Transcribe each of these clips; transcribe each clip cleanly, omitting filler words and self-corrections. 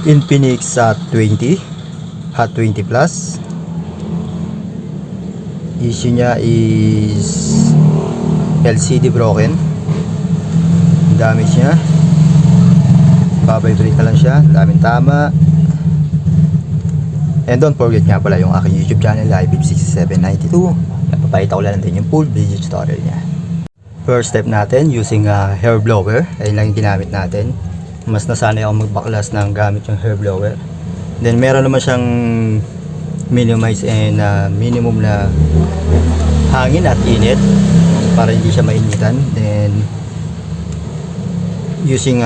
Infinix Hot 20 Plus. Issue niya is LCD broken. Damage niya. Babibrate na lang siya. Daming tama. And don't forget nga pala yung aking YouTube channel, iBib6792. Napapakita ko lang din yung full video tutorial niya. First step natin, using a hair blower. Ayun lang yung ginamit natin. Mas nasanay ako magbaklas ng gamit yung hair blower. Then meron naman siyang minimize and minimum na hangin at init para hindi siya mainitan. Then using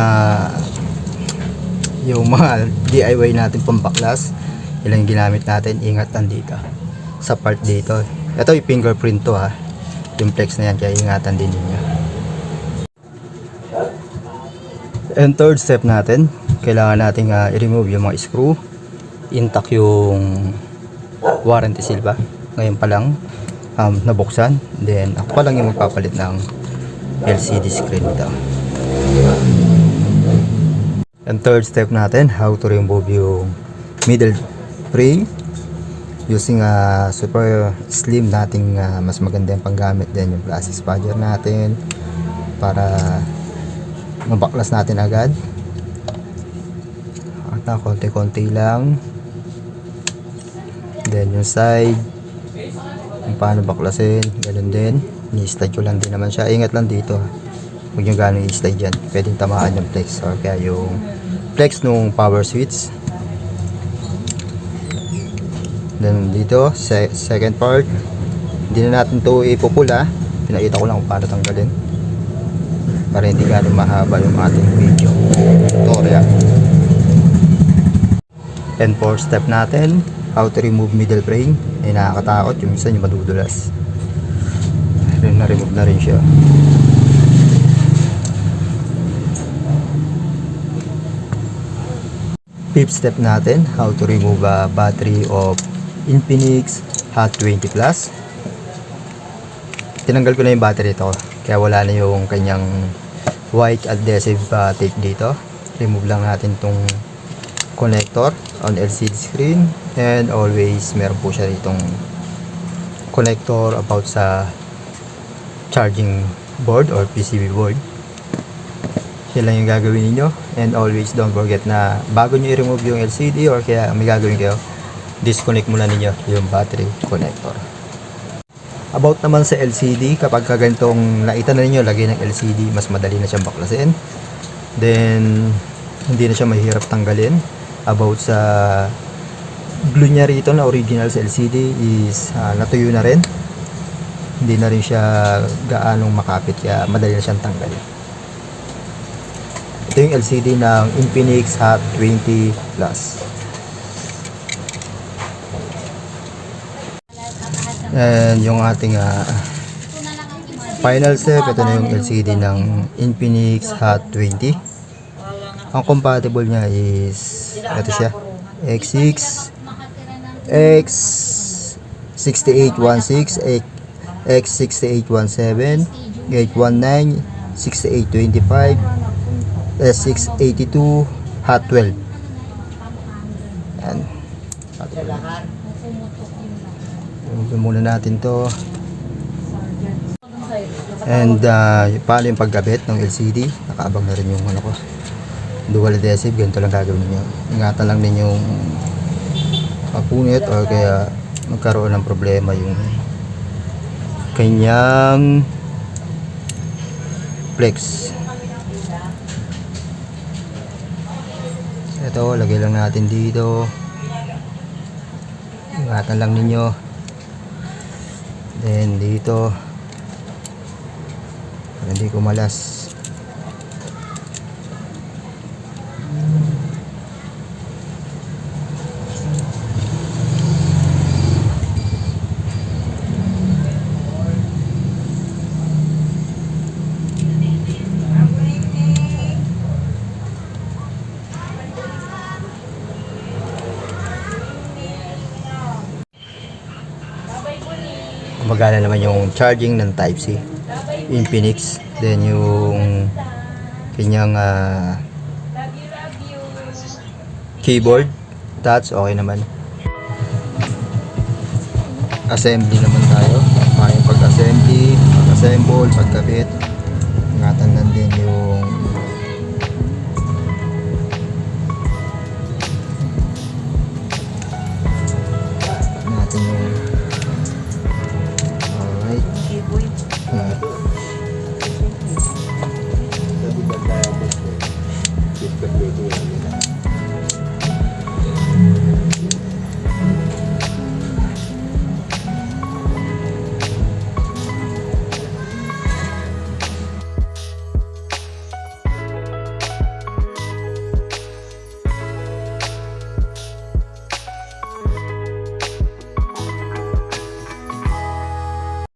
yung mga DIY natin pambaklas, ilang ginamit natin, ingatan dito sa part dito. Ito yung fingerprint to yung flex na yan, kaya ingatan din ninyo. And third step natin, kailangan natin i-remove yung mga screw. Intact yung warranty seal ba, ngayon pa lang nabuksan. Then ako pa lang yung magpapalit ng LCD screen nito. And third step natin, how to remove yung middle frame using a super slim nating mas maganda yung panggamit. Then yung plastic spudger natin para mabaklas natin agad. At konti-konti lang. Then yung side, kung paano baklasin, ganun din. Ni-slide ko lang din naman siya. Ingat lang dito, huwag yung gano'ng i-slide dyan, pwedeng tamaan yung flex or kaya yung flex nung power switch. Then dito, second part, hindi na natin to ipupula. Pinakita ko lang kung paano tanggalin para hindi gano'ng mahaba yung ating video tutorial. And fourth step natin, how to remove middle frame. Nakakatakot, yung minsan yung madudulas. Na-remove na rin siya. Fifth step natin, how to remove a battery of Infinix Hot 20 Plus. Tinanggal ko na yung battery ito, kaya wala na yung kanyang white adhesive tape dito. Remove lang natin itong connector on LCD screen, and always meron po siya ditong connector about sa charging board or PCB board. Yan lang yung gagawin niyo. And always don't forget na bago nyo i-remove yung LCD or kaya may gagawin kayo, disconnect muna ninyo yung battery connector. About naman sa LCD, kapag ganitong nakita na ninyo lagay ng LCD, mas madali na siyang baklasin. Then hindi na siya mahirap tanggalin. About sa glue niya rito na original sa LCD is natuyo na rin. Hindi na rin siya gaanong makapit, kaya madali na siyang tanggalin. Ito yung LCD ng Infinix Hot 20 Plus. And yung ating final step, ito na yung LCD ng Infinix Hot 20. Ang compatible niya is ito siya, X6, X6816, X6817, 819, 6825, S682, Hot 12. Yan. Ito muna natin to. And paano yung pagkabit ng LCD? Nakaabang na rin yung ano ko, dual adhesive. Ganito lang gagawin niyo. Ingatan lang ninyong mapunit or kaya magkaroon ng problema yung kanyang flex. Ito, lagay lang natin dito. Ingatan lang ninyo. Then dito, para hindi kumalas. Gumagana naman yung charging ng Type-C Infinix. Then yung kanyang keyboard, touch, okay naman. Assembly naman tayo. Yung pag-assembly, pag-assemble, pagkabit. Ingatan lang din yung